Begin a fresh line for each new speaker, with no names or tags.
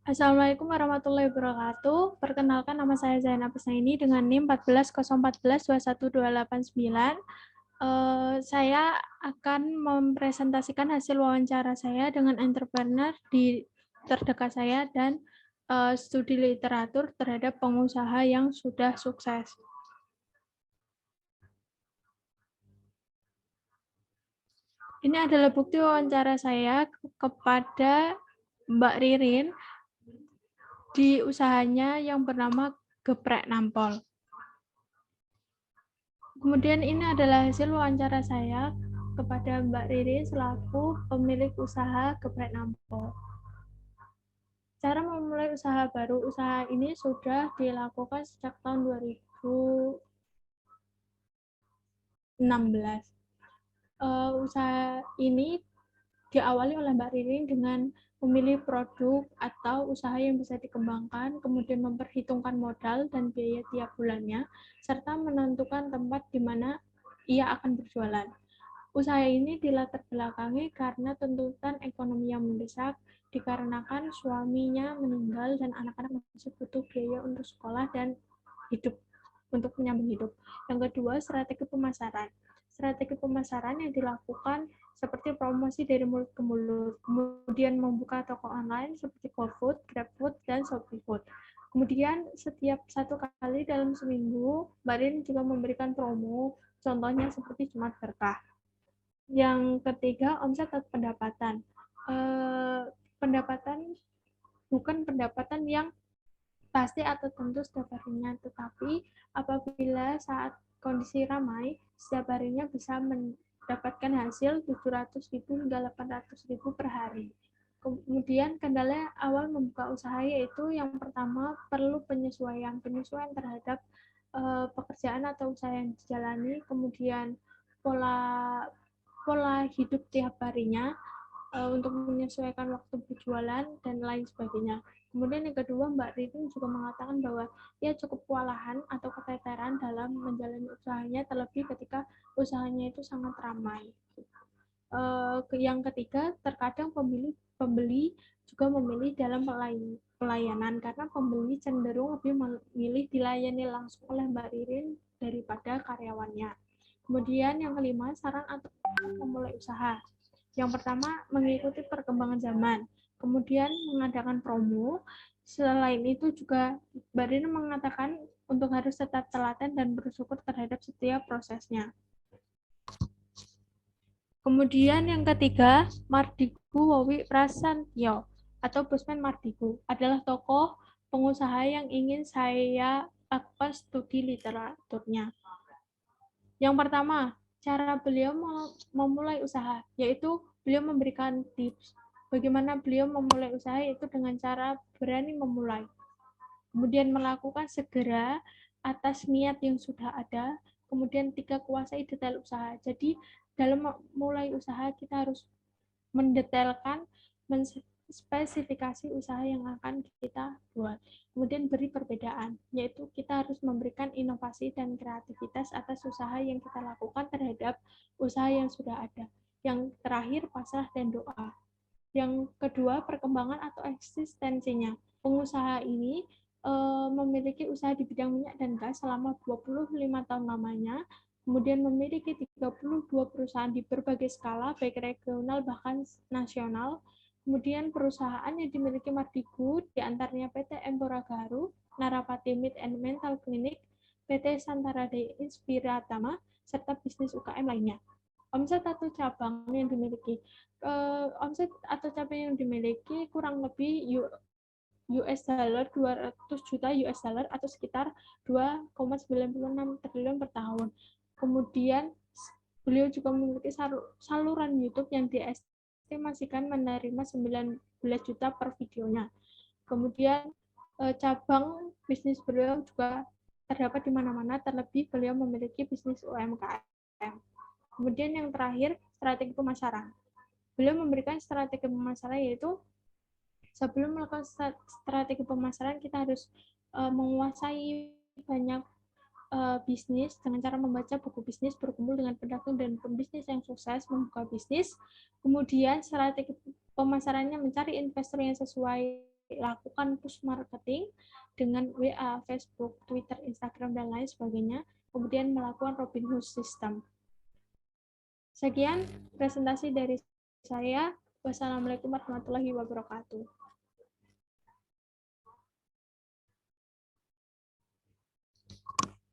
Assalamualaikum warahmatullahi wabarakatuh. Perkenalkan, nama saya Zainab Husnaini dengan NIM 14014-21289. Saya akan mempresentasikan hasil wawancara saya dengan entrepreneur di terdekat saya dan studi literatur terhadap pengusaha yang sudah sukses. Ini adalah bukti wawancara saya kepada Mbak Ririn di usahanya yang bernama Geprek Nampol. Kemudian ini adalah hasil wawancara saya kepada Mbak Ririn selaku pemilik usaha Geprek Nampol. Cara memulai usaha baru, usaha ini sudah dilakukan sejak tahun 2016. Usaha ini diawali oleh Mbak Ririn dengan memilih produk atau usaha yang bisa dikembangkan, kemudian memperhitungkan modal dan biaya tiap bulannya, serta menentukan tempat di mana ia akan berjualan. Usaha ini dilatar belakangi karena tuntutan ekonomi yang mendesak, dikarenakan suaminya meninggal dan anak-anak masih butuh biaya untuk sekolah dan hidup, untuk menyambung hidup. Yang kedua, strategi pemasaran. Strategi pemasaran yang dilakukan seperti promosi dari mulut ke mulut, kemudian membuka toko online seperti GoFood, GrabFood, dan ShopeeFood. Kemudian setiap 1 kali dalam seminggu, Mbak Rin juga memberikan promo, contohnya seperti Jumat Berkah. Yang ketiga, omset atau pendapatan. Pendapatan bukan pendapatan yang pasti atau tentu setiap harinya, tetapi apabila saat kondisi ramai, setiap harinya bisa mendapatkan hasil 700.000 hingga 800.000 per hari. Kemudian kendala awal membuka usaha yaitu yang pertama perlu penyesuaian terhadap pekerjaan atau usaha yang dijalani, kemudian pola hidup tiap harinya untuk menyesuaikan waktu berjualan dan lain sebagainya. Kemudian yang kedua, Mbak Ririn juga mengatakan bahwa ia cukup kewalahan atau keteteran dalam menjalani usahanya, terlebih ketika usahanya itu sangat ramai. Yang ketiga, terkadang pembeli juga memilih dalam pelayanan karena pembeli cenderung lebih memilih dilayani langsung oleh Mbak Ririn daripada karyawannya. Kemudian yang kelima, saran atau memulai usaha. Yang pertama, mengikuti perkembangan zaman. Kemudian mengadakan promo. Selain itu juga Mbak Rina mengatakan untuk harus tetap telaten dan bersyukur terhadap setiap prosesnya. Kemudian yang ketiga, Mardigu Wowi Prasantyo atau Busman Mardigu adalah tokoh pengusaha yang ingin saya lakukan studi literaturnya. Yang pertama, cara beliau memulai usaha, yaitu beliau memberikan tips bagaimana beliau memulai usaha, yaitu dengan cara berani memulai. Kemudian melakukan segera atas niat yang sudah ada. Kemudian 3, kuasai detail usaha. Jadi dalam memulai usaha kita harus mendetailkan, spesifikasi usaha yang akan kita buat. Kemudian beri perbedaan, yaitu kita harus memberikan inovasi dan kreativitas atas usaha yang kita lakukan terhadap usaha yang sudah ada. Yang terakhir, pasrah dan doa. Yang kedua, perkembangan atau eksistensinya. Pengusaha ini memiliki usaha di bidang minyak dan gas selama 25 tahun lamanya, kemudian memiliki 32 perusahaan di berbagai skala, baik regional bahkan nasional. Kemudian perusahaan yang dimiliki Mardigu, diantaranya PT Empora Gaharu, Narapati Meat and Mental Clinic, PT Santara Daya Inspiratama, serta bisnis UKM lainnya. Omset atau cabang yang dimiliki. Omset atau cabang yang dimiliki kurang lebih US dollar 200 juta US dollar atau sekitar 2,96 triliun per tahun. Kemudian beliau juga memiliki saluran YouTube yang diestimasikan menerima 19 juta per videonya. Kemudian cabang bisnis beliau juga terdapat di mana-mana, terlebih beliau memiliki bisnis UMKM. Kemudian yang terakhir, strategi pemasaran. Beliau memberikan strategi pemasaran, yaitu sebelum melakukan strategi pemasaran kita harus menguasai banyak bisnis dengan cara membaca buku bisnis, berkumpul dengan pedagang dan pembisnis yang sukses membuka bisnis. Kemudian strategi pemasarannya mencari investor yang sesuai lakukan push marketing dengan WA, Facebook, Twitter, Instagram, dan lain sebagainya, kemudian melakukan Robinhood system. Sekian presentasi dari saya. Wassalamualaikum warahmatullahi wabarakatuh.